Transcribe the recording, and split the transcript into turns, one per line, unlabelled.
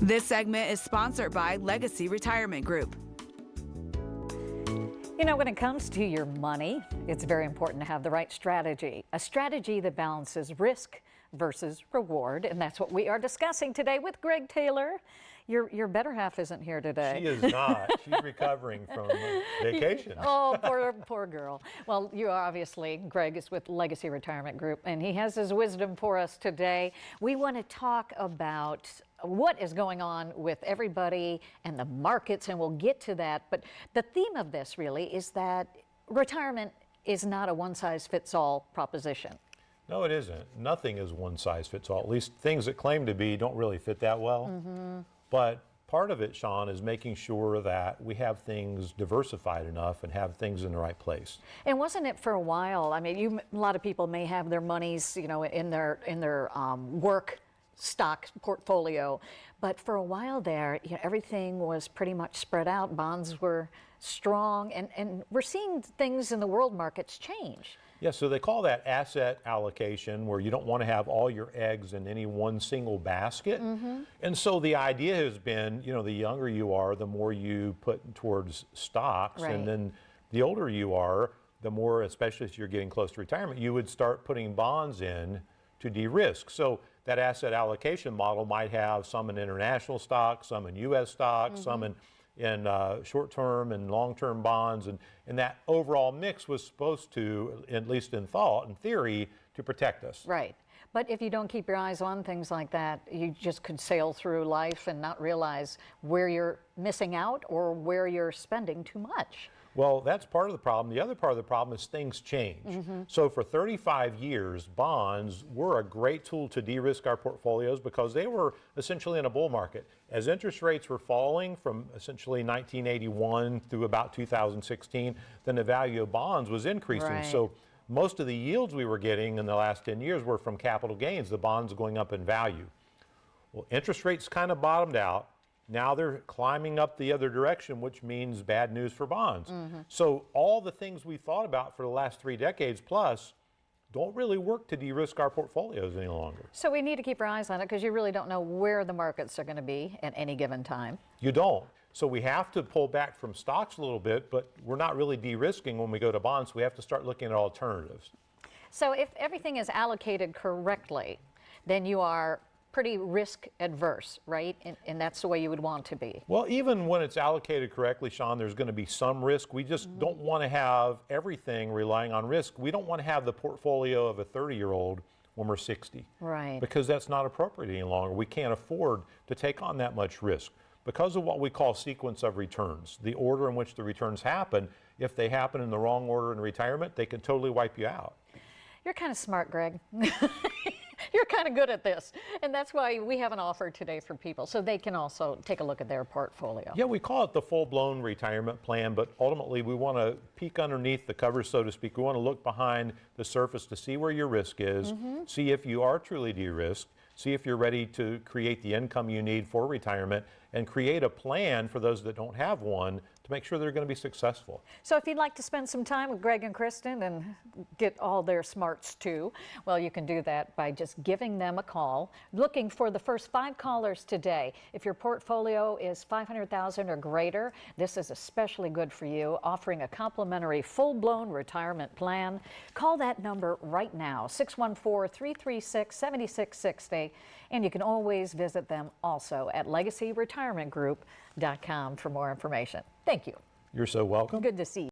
This segment is sponsored by Legacy Retirement Group.
You know, when it comes to your money, it's very important to have the right strategy, a strategy that balances risk versus reward, and that's what we are discussing today with Greg Taylor. Your better half isn't here today.
She is not. She's recovering from vacation.
Oh, poor girl. Well, you are obviously, Greg is with Legacy Retirement Group, and he has his wisdom for us today. We want to talk about what is going on with everybody and the markets, and we'll get to that. But the theme of this really is that retirement is not a one-size-fits-all proposition.
No, it isn't. Nothing is one size fits all. At least things that claim to be don't really fit that well. But part of it, Sean, is making sure that we have things diversified enough and have things in the right place.
And wasn't it for a while? I mean, a lot of people may have their monies, you know, in their work stock portfolio, but for a while there, you know, everything was pretty much spread out. Bonds were strong, and we're seeing things in the world markets change.
Yeah, so they call that asset allocation, where you don't want to have all your eggs in any one single basket. And so the idea has been, you know, the younger you are, the more you put towards stocks.
Right.
And then the older you are, the more, especially as you're getting close to retirement, you would start putting bonds in to de-risk. So that asset allocation model might have some in international stocks, some in U.S. stocks, some in short-term and long-term bonds, and that overall mix was supposed to, at least in thought, in theory, to protect us.
Right. But if you don't keep your eyes on things like that, you just could sail through life and not realize where you're missing out or where you're spending too much. Well,
that's part of the problem. The other part of the problem is things change. So for 35 years, bonds were a great tool to de-risk our portfolios because they were essentially in a bull market. As interest rates were falling from essentially 1981 through about 2016, then the value of bonds was increasing.
Right.
So most of the yields we were getting in the last 10 years were from capital gains, the bonds going up in value. Well, interest rates kind of bottomed out. Now they're climbing up the other direction, which means bad news for bonds. So all the things we thought about for the last 3 decades plus don't really work to de-risk our portfolios any longer.
So we need to keep our eyes on it because you really don't know where the markets are going to be at any given time.
You don't. So we have to pull back from stocks a little bit, but we're not really de-risking when we go to bonds. So we have to start looking at alternatives.
So if everything is allocated correctly, then you are pretty risk adverse, right? And that's the way you would want to be.
Well, even when it's allocated correctly, Sean, there's going to be some risk. We just don't want to have everything relying on risk. We don't want to have the portfolio of a 30-year-old when we're 60.
Right.
Because that's not appropriate any longer. We can't afford to take on that much risk. Because of what we call sequence of returns, the order in which the returns happen, if they happen in the wrong order in retirement, they can totally wipe you out.
You're kind of smart, Greg. You're kind of good at this. And that's why we have an offer today for people so they can also take a look at their portfolio.
Yeah, we call it the full-blown retirement plan, but ultimately we want to peek underneath the covers, so to speak. We want to look behind the surface to see where your risk is, see if you are truly de-risked, see if you're ready to create the income you need for retirement, and create a plan for those that don't have one to make sure they're going to be successful.
So if you'd like to spend some time with Greg and Kristen and get all their smarts too, well, you can do that by just giving them a call. Looking for the first 5 callers today. If your portfolio is $500,000 or greater, this is especially good for you, offering a complimentary full-blown retirement plan. Call that number right now, 614-336-7660, and you can always visit them also at LegacyRetirementGroup.com for more information. Thank you.
You're so welcome.
Good to see you.